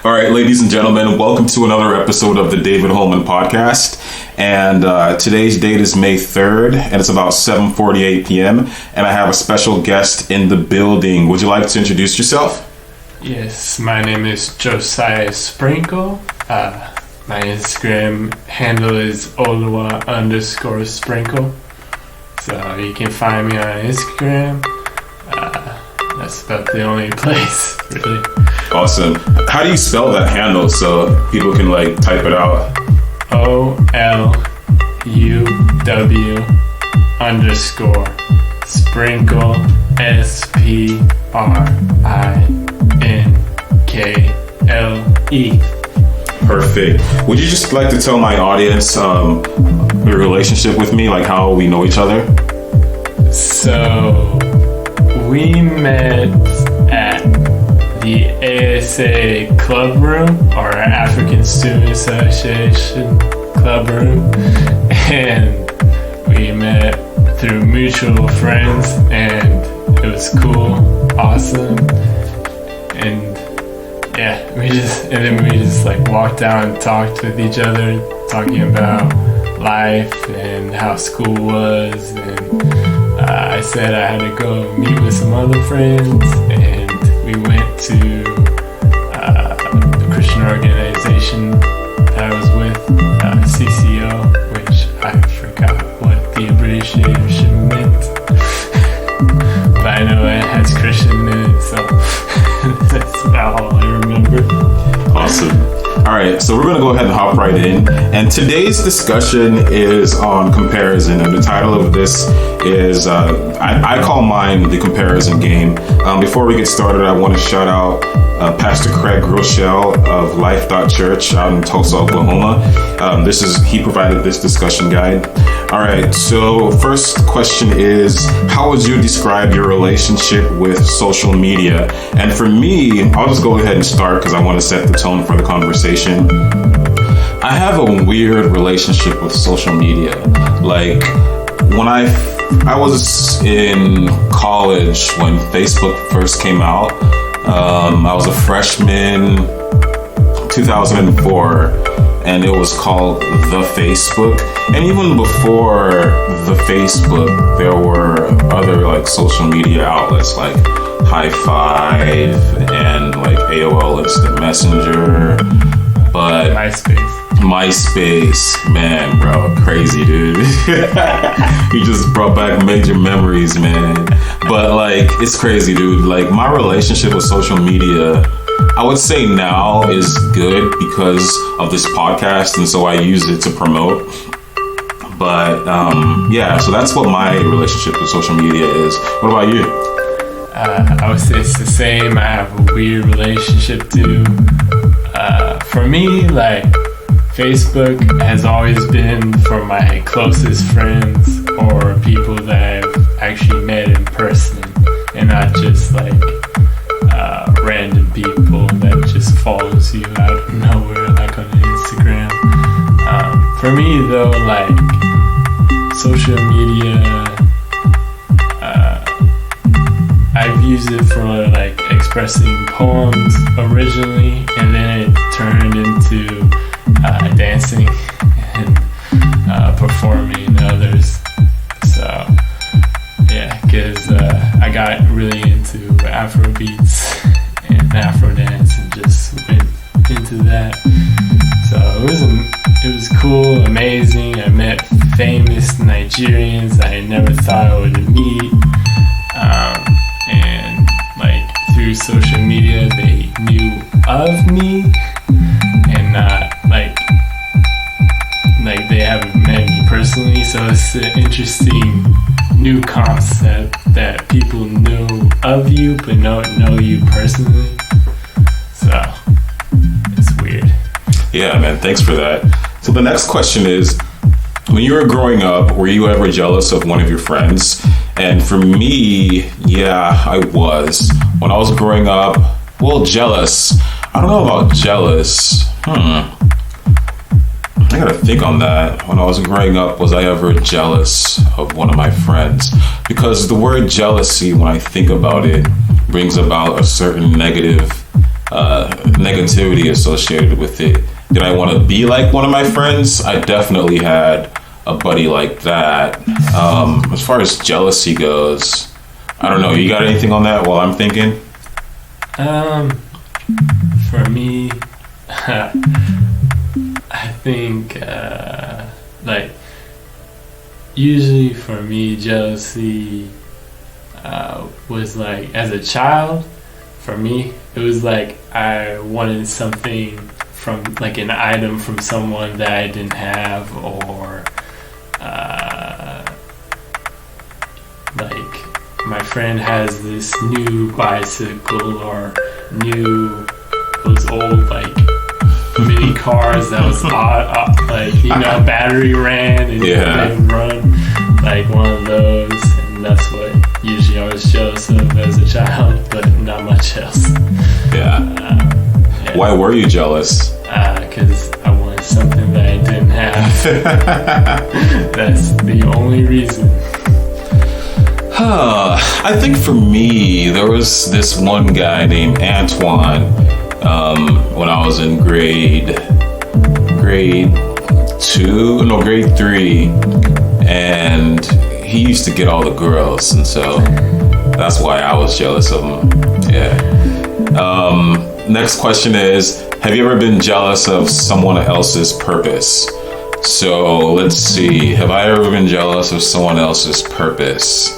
All right, ladies and gentlemen, welcome to another episode of the David Holman Podcast. And today's date is May 3rd, and it's about 7:48 p.m. And I have a special guest in the building. Would you like to introduce yourself? Yes, my name is Josiah Sprinkle. My Instagram handle is Oluwa_Sprinkle. So you can find me on Instagram. That's about the only place, really. Awesome. How do you spell that handle so people can type it out? OLUW_Sprinkle SPRINKLE. Perfect. Would you just like to tell my audience your relationship with me, like how we know each other? So we met at the ASA Club Room, or African Student Association Club Room, and we met through mutual friends, and it was cool, awesome, and yeah, we just walked down and talked with each other, talking about life and how school was, and I said I had to go meet with some other friends, and we went to the Christian organization that I was with, CCO, which I forgot what the abbreviation meant, but I know it has Christian in it, so that's about all I remember. Awesome. All right, so we're going to go ahead and hop right in. And today's discussion is on comparison. And the title of this is, I call mine the comparison game. Before we get started, I want to shout out Pastor Craig Rochelle of Life.Church out in Tulsa, Oklahoma. He provided this discussion guide. All right, so first question is, how would you describe your relationship with social media? And for me, I'll just go ahead and start because I want to set the tone for the conversation. I have a weird relationship with social media. Like, when I was in college when Facebook first came out, I was a freshman, 2004, and it was called The Facebook. And even before the Facebook, there were other social media outlets like High Five and AOL Instant Messenger, but MySpace, man, bro, crazy, dude. You just brought back major memories, man. But it's crazy, dude. My relationship with social media, I would say now is good because of this podcast, and so I use it to promote. But yeah, so that's what my relationship with social media is. What about you? I would say it's the same. I have a weird relationship too. For me, Facebook has always been for my closest friends or people that I've actually met in person, and not just random people that just follows you out of nowhere on Instagram. For me though, social media, I've used it for expressing poems originally, and then it turned into dancing and performing others. So yeah, because I got really into Afro beats and Afro dance and just went into that. So it was cool, amazing. I met famous Nigerians I never thought I would meet, and through social media they knew of me, and not they haven't met me personally. So it's an interesting new concept that people know of you but don't know you personally. So it's weird. Yeah, man, thanks for that. So the next question is, when you were growing up, were you ever jealous of one of your friends? And for me, yeah, I was. When I was growing up, jealous. I don't know about jealous. I gotta think on that. When I was growing up, was I ever jealous of one of my friends? Because the word jealousy, when I think about it, brings about a certain negative negativity associated with it. Did I want to be like one of my friends? I definitely had a buddy like that. As far as jealousy goes, I don't know. You got anything on that while I'm thinking? For me, I think, like, usually for me, jealousy was like, as a child, for me, it was like I wanted something from, like, an item from someone that I didn't have, or like my friend has this new bicycle or those old, like, mini cars that was like, you know, battery ran and they would run, like one of those, and that's what usually I was jealous of as a child, but not much else. Yeah. Why were you jealous? Because I wanted something that I didn't have. That's the only reason. I think for me, there was this one guy named Antoine when I was in grade 3, and he used to get all the girls, and so that's why I was jealous of him. Yeah. Next question is, have you ever been jealous of someone else's purpose? So let's see. Have I ever been jealous of someone else's purpose?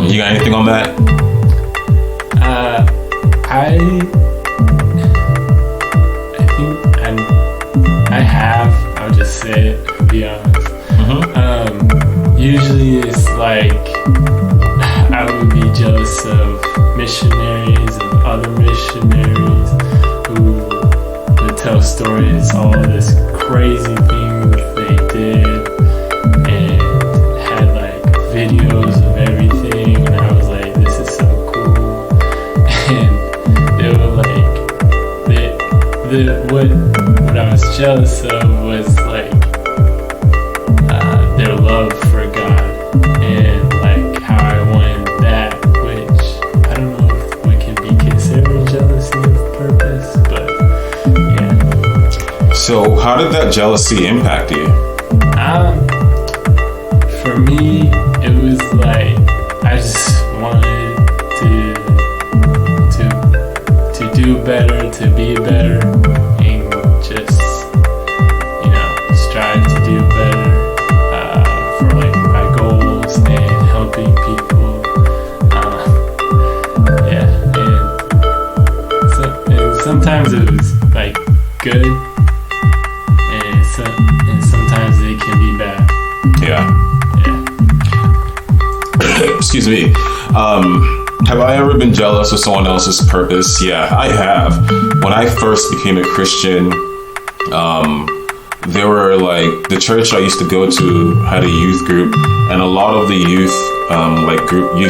You got anything on that? I think I have. I'll just say it, to be honest. Usually it's like I would be jealous of missionaries and other missionaries who would tell stories, all this crazy things they did, and had like videos of everything, and I was like, this is so cool. And they were like, what I was jealous of was like their love for God, and like how I wanted that, which I don't know if what can be considered jealousy of purpose, but yeah. So how did that jealousy impact you? For me, it was like I just wanted to do better, to be better, and just, you know, strive to do better for like my goals and helping people. And sometimes it was like good, and sometimes it can be bad. Yeah. Excuse me. Have I ever been jealous of someone else's purpose? Yeah, I have. When I first became a Christian, there were like the church I used to go to had a youth group, and a lot of the youth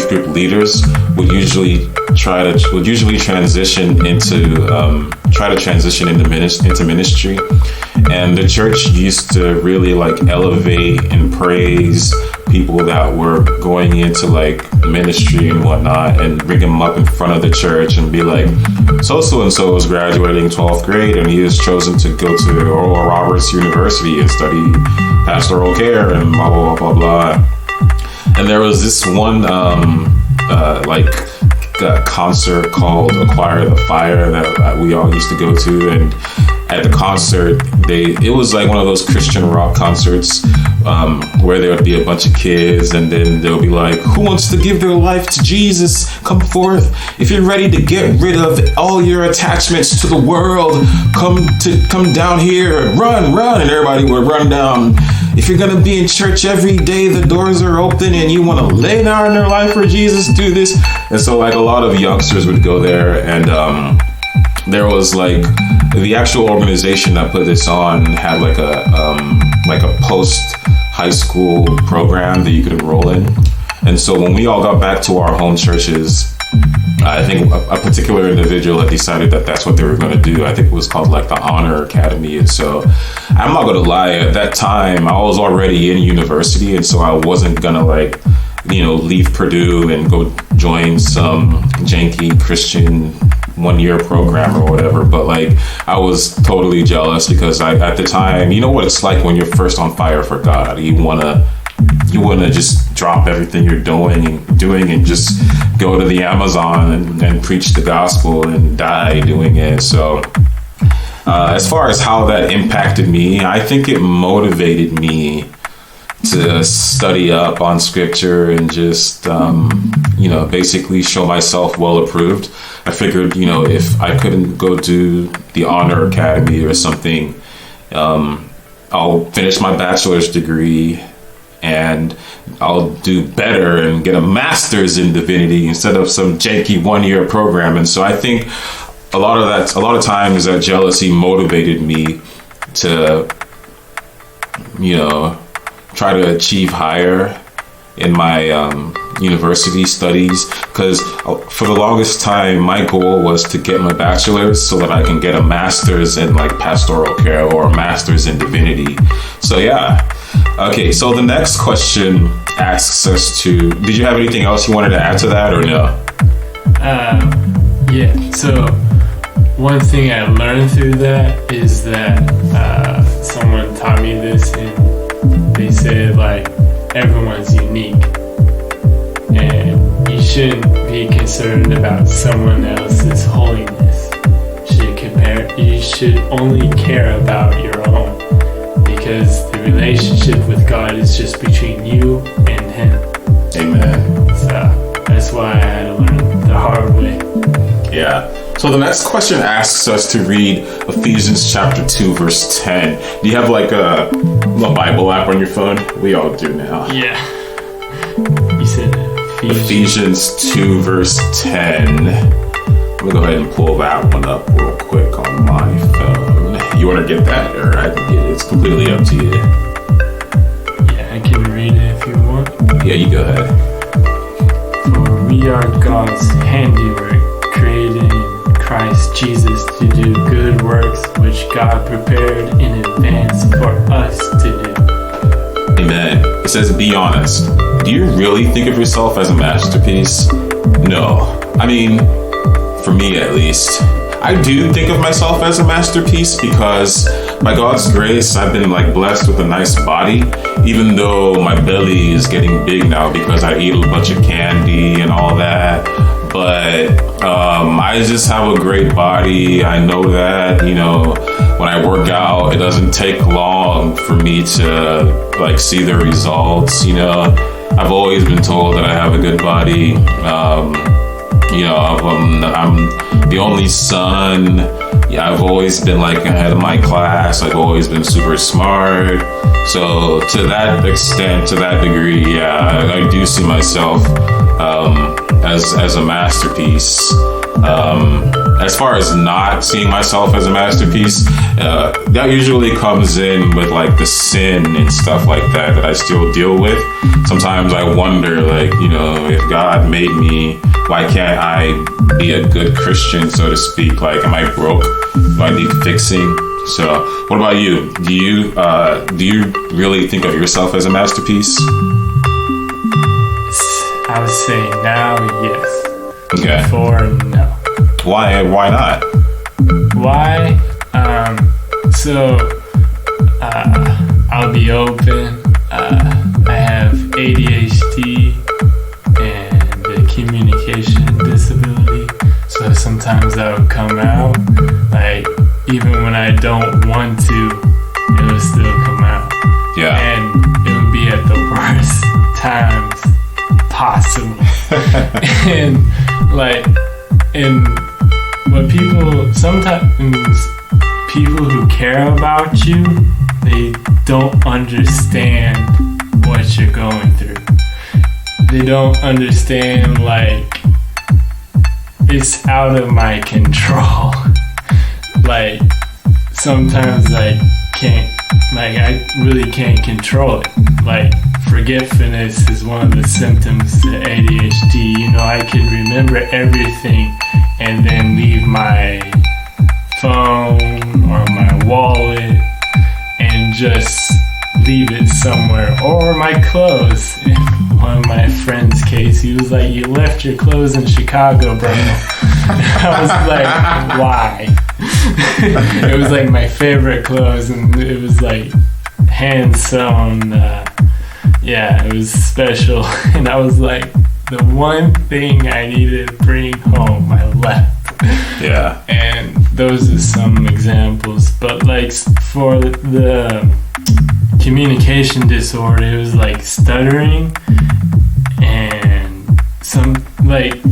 group leaders would usually transition into ministry, and the church used to really like elevate and praise people that were going into like ministry and whatnot, and bring them up in front of the church and be like, so and so was graduating 12th grade and he was chosen to go to Oral Roberts University and study pastoral care and blah blah blah blah. And there was this one concert called Acquire the Fire that we all used to go to, and at the concert it was like one of those Christian rock concerts where there would be a bunch of kids, and then they'll be like, who wants to give their life to Jesus? Come forth. If you're ready to get rid of all your attachments to the world, come down here, run, and everybody would run down. If you're gonna be in church every day, the doors are open, and you want to lay down their life for Jesus, do this. And so like a lot of youngsters would go there, and there was like the actual organization that put this on had like a post high school program that you could enroll in. And so when we all got back to our home churches, I think a particular individual had decided that that's what they were going to do. I think it was called like the Honor Academy. And so I'm not going to lie, at that time I was already in university, and so I wasn't going to like, you know, leave Purdue and go join some janky Christian 1-year program or whatever. But like, I was totally jealous because at the time, you know what it's like when you're first on fire for God. You wanna just drop everything you're doing and just go to the Amazon and preach the gospel and die doing it. So as far as how that impacted me, I think it motivated me to study up on scripture and just, basically show myself well approved. I figured, if I couldn't go to the Honor Academy or something, I'll finish my bachelor's degree and I'll do better and get a master's in divinity instead of some janky 1-year program. And so I think a lot of times that jealousy motivated me to, try to achieve higher in my university studies, because for the longest time my goal was to get my bachelor's so that I can get a master's in like pastoral care or a master's in divinity. So yeah. Okay, so the next question asks us to, did you have anything else you wanted to add to that or no? Yeah, so one thing I learned through that is that someone taught me this, and they said like everyone's unique and you shouldn't be concerned about someone else's holiness. You should only care about your own, because the relationship with God is just between you and Him. Amen. So that's why I had to learn the hard way. Yeah. So the next question asks us to read Ephesians chapter 2, verse 10. Do you have like a Bible app on your phone? We all do now. Yeah. You said Ephesians 2, verse 10. Let me go ahead and pull that one up real quick on my phone. You want to get that, or I can get it? It's completely up to you. Yeah, I can read it if you want. Yeah, you go ahead. For we are God's handiwork, created in Christ Jesus to do good works which God prepared in advance for us to do. Amen. It says, be honest. Do you really think of yourself as a masterpiece? No. I mean, for me at least. I do think of myself as a masterpiece because by God's grace, I've been like blessed with a nice body, even though my belly is getting big now because I eat a bunch of candy and all that. But I just have a great body. I know that, when I work out, it doesn't take long for me to like see the results. I've always been told that I have a good body. I'm the only son. Yeah, I've always been like ahead of my class. I've always been super smart. So to that extent, to that degree, yeah, I do see myself as a masterpiece. As far as not seeing myself as a masterpiece, that usually comes in with like the sin and stuff like that I still deal with. Sometimes I wonder, like, if God made me, why can't I be a good Christian, so to speak? Like, am I broke? Do I need fixing? So, what about you? Do you really think of yourself as a masterpiece? I would say now, yes. Okay. Before, no. Why not? Why? I'll be open. I have ADHD and a communication disability. So sometimes that'll come out. Like, even when I don't want to, it'll still come out. Yeah. And it'll be at the worst times possible. and what sometimes people who care about you, they don't understand what you're going through. They don't understand, like, it's out of my control. Like, sometimes I really can't control it. Like, forgetfulness is one of the symptoms to ADHD. I can remember everything and then leave my phone or my wallet and just leave it somewhere, or my clothes. In one of my friend's case, he was like, "You left your clothes in Chicago, bro." I was like, "Why?" It was like my favorite clothes, and it was like hand sewn. Yeah, it was special, and I was like, the one thing I needed to bring home, I left. Yeah. And those are some examples. But like for the communication disorder, it was like stuttering, and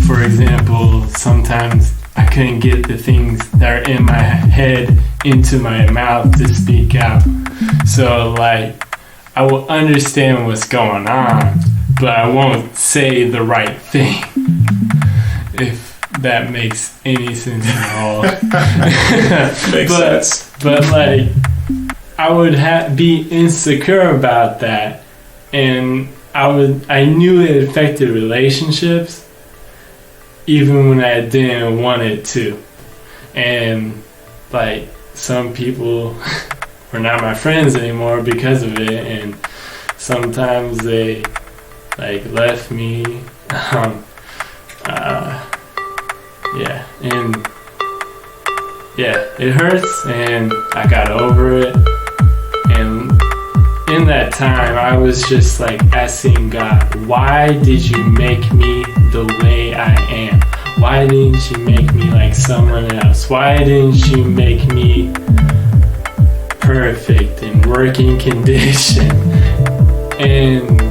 for example, sometimes I couldn't get the things that are in my head into my mouth to speak out. So like, I will understand what's going on, but I won't say the right thing. If that makes any sense at all. Makes sense. But like, I would be insecure about that, and I knew it affected relationships, even when I didn't want it to. And like, some people were not my friends anymore because of it, and sometimes they like left me. It hurts, and I got over it. And in that time, I was just like asking God, why did you make me the way I am? Why didn't you make me like someone else? Why didn't you make me perfect in working condition? And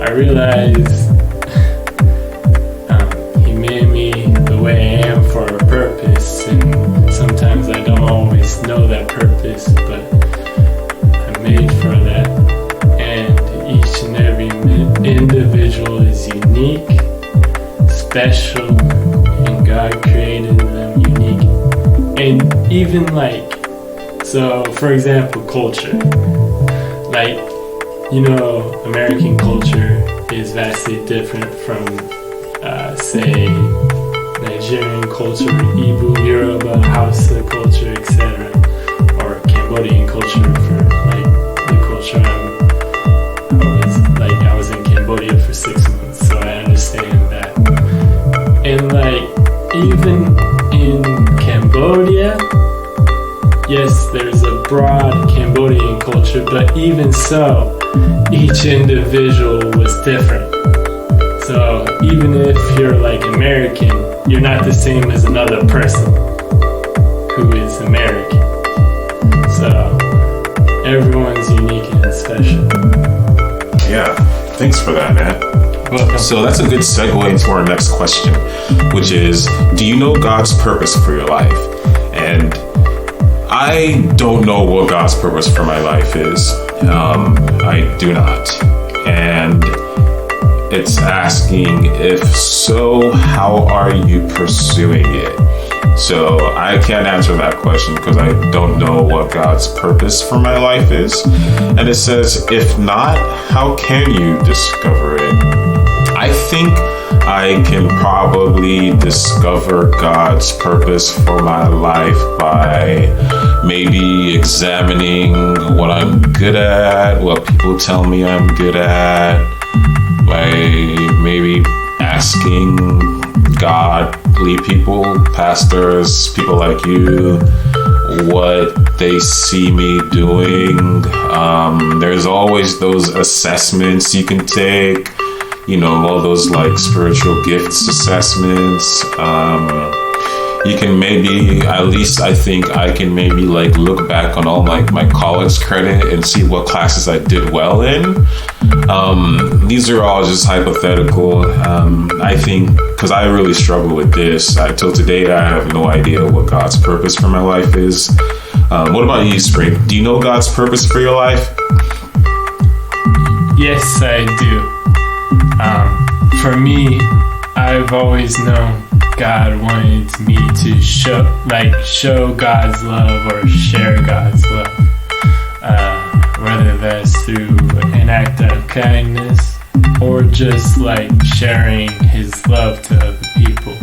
I realized he made me the way I am for a purpose, and sometimes I don't always know that purpose, but I'm made for that. And each and every individual is unique, special, and God created them unique. And even like, so for example, culture. Like, you know, American culture is vastly different from, say, Nigerian culture, Igbo, Yoruba, Hausa culture, etc., or Cambodian culture for like the culture I was in Cambodia for 6 months, so I understand that. And like, even in Cambodia, yes, there's a broad Cambodian culture, but even so, each individual was different. So even if you're like American, you're not the same as another person who is American. So everyone's unique and special. Yeah, thanks for that, man. Welcome. So that's a good segue into our next question, which is, do you know God's purpose for your life? And I don't know what God's purpose for my life is. I do not. And it's asking, if so, how are you pursuing it? So I can't answer that question because I don't know what God's purpose for my life is. And it says, if not, how can you discover it? I think I can probably discover God's purpose for my life by maybe examining what I'm good at, what people tell me I'm good at, by maybe asking godly people, pastors, people like you, what they see me doing. There's always those assessments you can take, you know, all those like spiritual gifts assessments. You can maybe, at least I think I can maybe like look back on all my college credit and see what classes I did well in. These are all just hypothetical. I think, because I really struggle with this. Till today, I have no idea what God's purpose for my life is. What about you, Spring? Do you know God's purpose for your life? Yes, I do. For me, I've always known God wanted me to show God's love or share God's love, whether that's through an act of kindness or just like sharing His love to other people.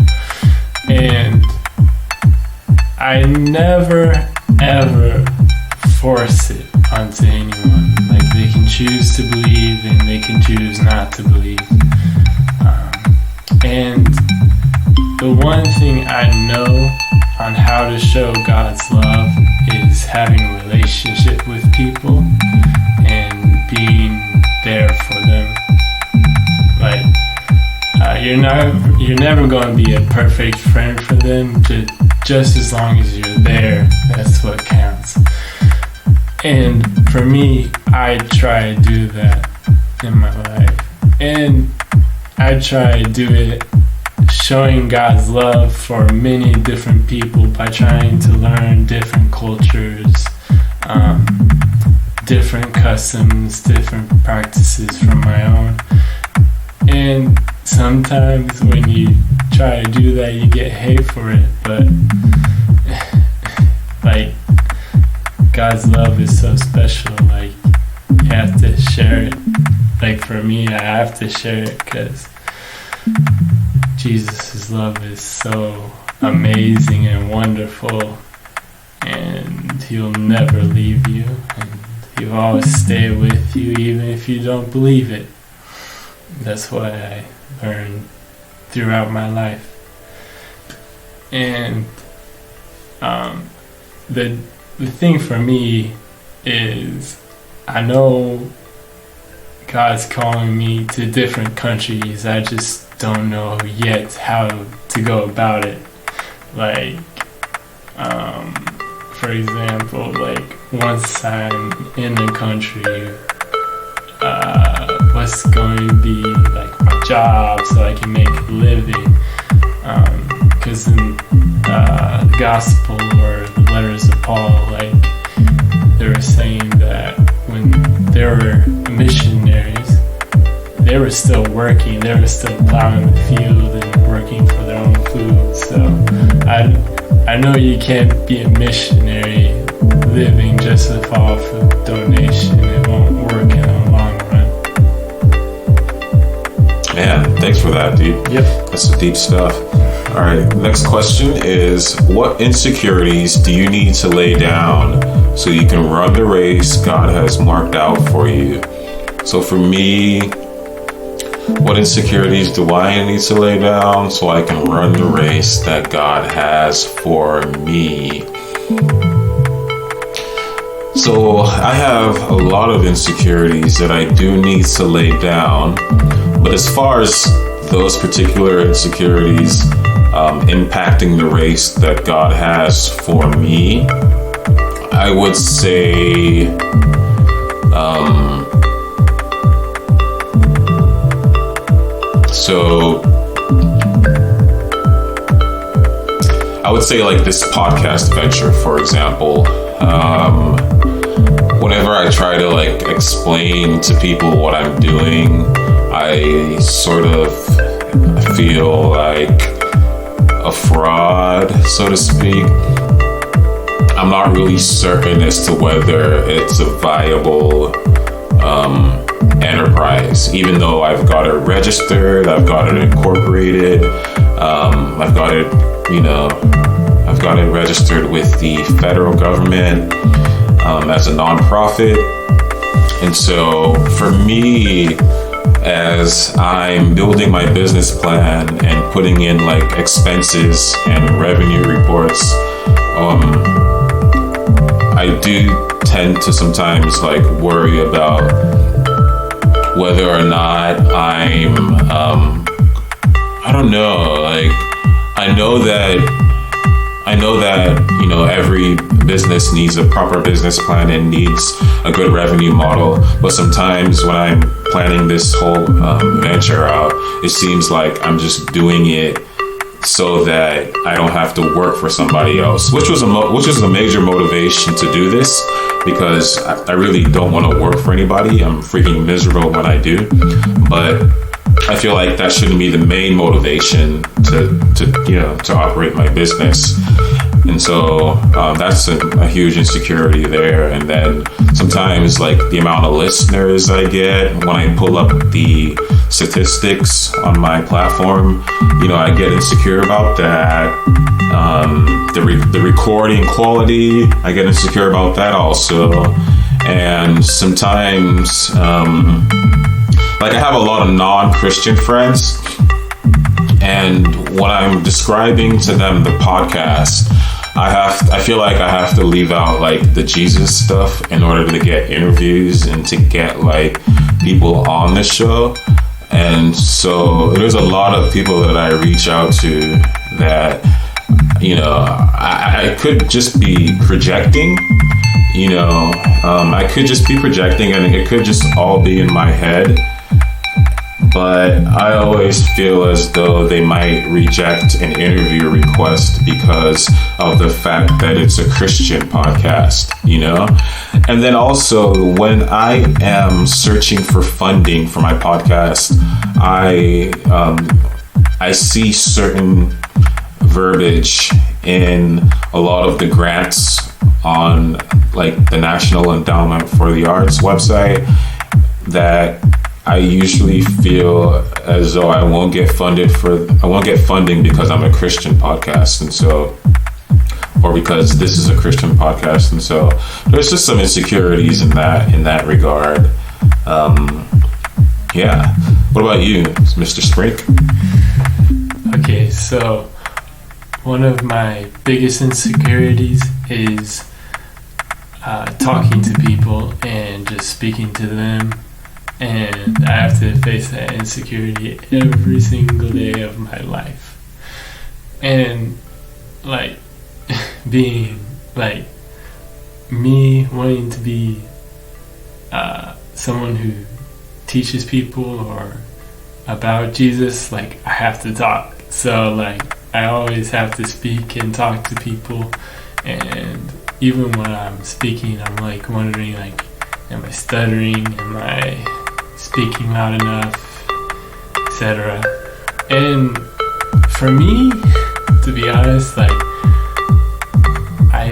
And I never ever force it onto anyone. Like, they can choose to believe and they can choose not to believe. And the one thing I know on how to show God's love is having a relationship with people and being there for them. Like, you're never going to be a perfect friend for them. Just as long as you're there, that's what counts. And for me, I try to do that in my life. And I try to do it showing God's love for many different people by trying to learn different cultures, different customs, different practices from my own. And sometimes when you try to do that, you get hate for it, but like, God's love is so special. Like, you have to share it. Like, for me, I have to share it because Jesus' love is so amazing and wonderful, and he'll never leave you, and he'll always stay with you even if you don't believe it. That's what I learned throughout my life. And the thing for me is, I know God's calling me to different countries. I just don't know yet how to go about it. Like, for example, like, once I'm in the country, what's going to be like my job so I can make a living? Because in the gospel or the letters of Paul, like, they were saying that when they were missionaries, they were still working, they were still plowing the field and working for their own food. So I know you can't be a missionary living just off of donation. It won't work in the long run. Man, thanks for that, dude. Yep. That's some deep stuff. All right, next question is, what insecurities do you need to lay down so you can run the race God has marked out for you? So for me, what insecurities do I need to lay down so I can run the race that God has for me? So I have a lot of insecurities that I do need to lay down, but as far as those particular insecurities impacting the race that God has for me, I would say I would say like this podcast venture, for example. Whenever I try to like explain to people what I'm doing, I sort of feel like a fraud, so to speak. I'm not really certain as to whether it's a viable enterprise, even though I've got it registered, I've got it incorporated, I've got it registered with the federal government as a nonprofit. And so for me, as I'm building my business plan and putting in like expenses and revenue reports, I do tend to sometimes like worry about whether or not I don't know, like, I know that, you know, every business needs a proper business plan and needs a good revenue model. But sometimes when I'm planning this whole venture out, it seems like I'm just doing it so that I don't have to work for somebody else, which was a major motivation to do this, because I really don't want to work for anybody. I'm freaking miserable when I do, but I feel like that shouldn't be the main motivation to operate my business. And so that's a huge insecurity there. And then sometimes, like, the amount of listeners I get when I pull up the statistics on my platform, you know, I get insecure about that. The recording quality, I get insecure about that also. And sometimes, like I have a lot of non-Christian friends, and when I'm describing to them the podcast, I feel like I have to leave out like the Jesus stuff in order to get interviews and to get like people on the show. And so there's a lot of people that I reach out to that, you know, I could just be projecting, you know, I could just be projecting and it could just all be in my head. But I always feel as though they might reject an interview request because of the fact that it's a Christian podcast, you know? And then also, when I am searching for funding for my podcast, I see certain verbiage in a lot of the grants on like the National Endowment for the Arts website that I usually feel as though I won't get funding because I'm a Christian podcast, and so, or because this is a Christian podcast, and so there's just some insecurities in that regard. Yeah. What about you, Mr. Sprink? Okay, so one of my biggest insecurities is talking to people and just speaking to them. And I have to face that insecurity every single day of my life. And like being like me wanting to be someone who teaches people or about Jesus, like I have to talk. So like I always have to speak and talk to people. And even when I'm speaking, I'm like wondering like, am I stuttering? Am I speaking loud enough, etc. And for me, to be honest, like I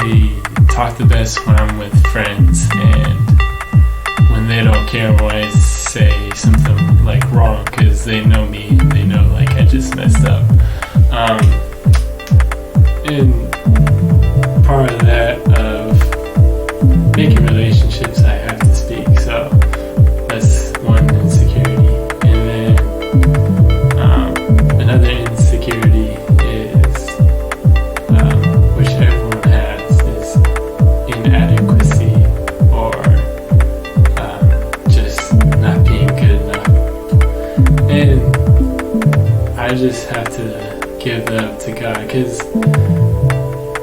talk the best when I'm with friends and when they don't care when I say something like wrong, because they know me and they know like I just messed up. And part of that of making relationships, I have to speak. So that's one insecurity. And then another insecurity is, which everyone has, is inadequacy or just not being good enough. And I just have to give that up to God, because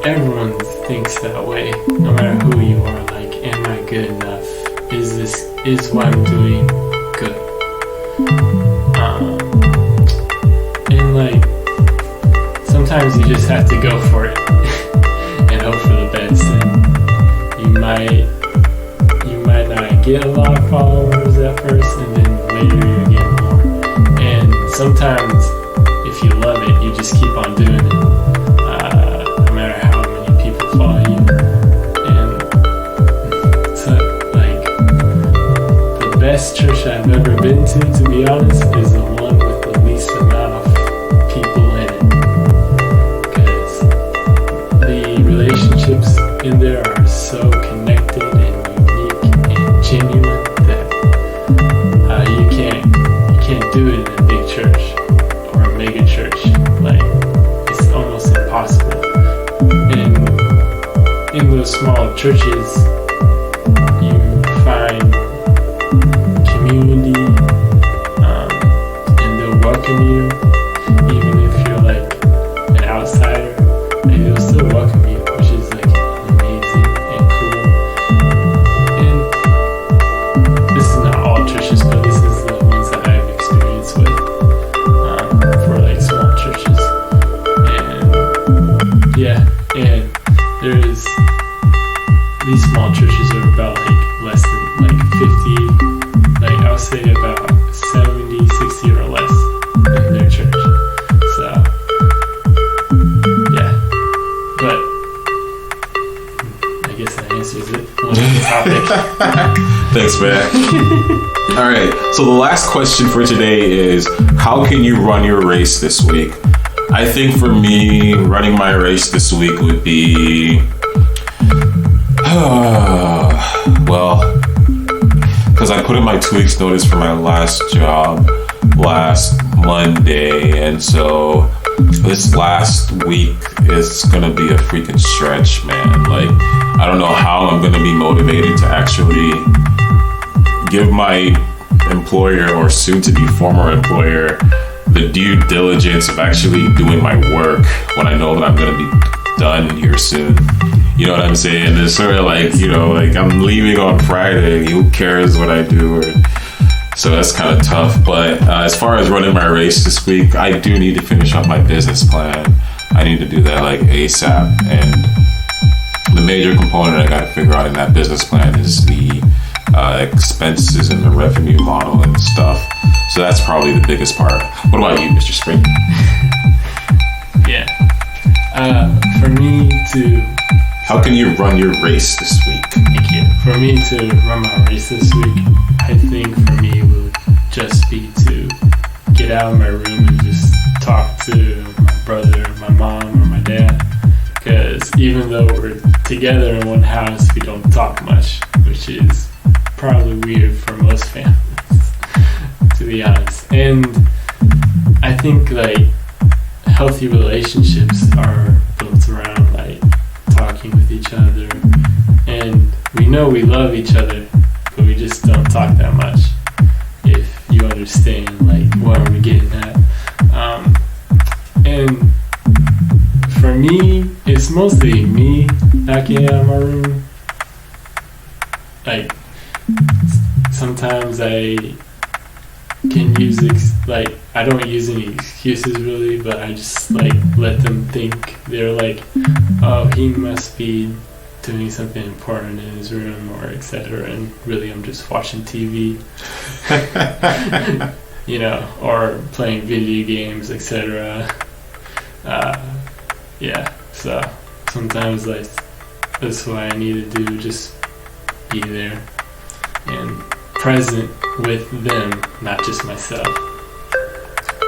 everyone thinks that way, no matter who you are. Like, am I good enough? Is what I'm doing good? And like, sometimes you just have to go for it and hope for the best. And you might not get a lot of followers at first, and then later you get more. And sometimes, if you love it, you just keep on doing it, no matter how many people follow you. And so, like, the best church I've ever been to be honest, is the one with the least amount of people in it. Because the relationships in there are so connected and unique and genuine that you can't do it in a big church or a mega church. Like, it's almost impossible. And in those small churches, you find community, and they'll welcome you, even if you're like an outsider. Like, they'll still welcome you, which is like amazing and cool. And this is not all churches, but this is the ones that I've experienced with, for like small churches. And yeah, and there's these small churches are about like less than like 50, like I'll say about 70, 60 or less in their church. So yeah, but I guess that answers it. What's the topic? Thanks, man. All right, so the last question for today is, how can you run your race this week? I think for me, running my race this week would be Well, because I put in my 2 weeks notice for my last job last Monday, and so this last week is gonna be a freaking stretch, man. Like, I don't know how I'm gonna be motivated to actually give my employer, or soon to be former employer, the due diligence of actually doing my work when I know that I'm gonna be done here soon. You know what I'm saying? It's sort of like, like I'm leaving on Friday. Who cares what I do? So that's kind of tough. But as far as running my race this week, I do need to finish up my business plan. I need to do that like ASAP. And the major component I got to figure out in that business plan is the expenses and the revenue model and stuff. So that's probably the biggest part. What about you, Mr. Spring? Yeah. For me to... How can you run your race this week? Thank you. For me to run my race this week, I think for me would just be to get out of my room and just talk to my brother, my mom, or my dad. Because even though we're together in one house, we don't talk much, which is probably weird for most families, to be honest. And I think like healthy relationships are built around like talking with each other, and we know we love each other, but we just don't talk that much, if you understand like what are we getting at. And for me, it's mostly me not getting out of my room. Like sometimes I can use I don't use any excuses really, but I just like let them think they're like, oh, he must be doing something important in his room or etc. And really I'm just watching TV, or playing video games, etc. Yeah, so sometimes like that's what I need to do, just be there and present with them, not just myself.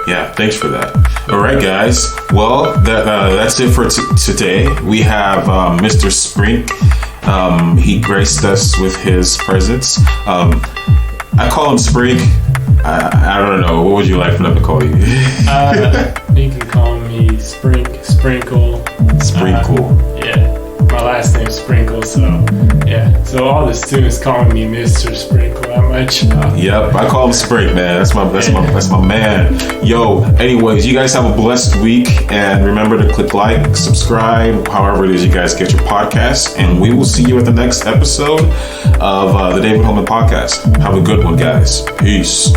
Yeah, thanks for that. All right, guys. Well, that's it for today. We have Mr. Sprink. He graced us with his presence. I call him Sprink. I don't know. What would you like for them to call you? You can call me Sprinkle. Sprinkle. Yeah. My last name's Sprinkle, so yeah. So all the students calling me Mr. Sprinkle that much. Yep, I call him Sprink, man. That's my man. Yo, anyways, you guys have a blessed week, and remember to click like, subscribe, however it is you guys get your podcasts, and we will see you at the next episode of the David Holman Podcast. Have a good one, guys. Peace.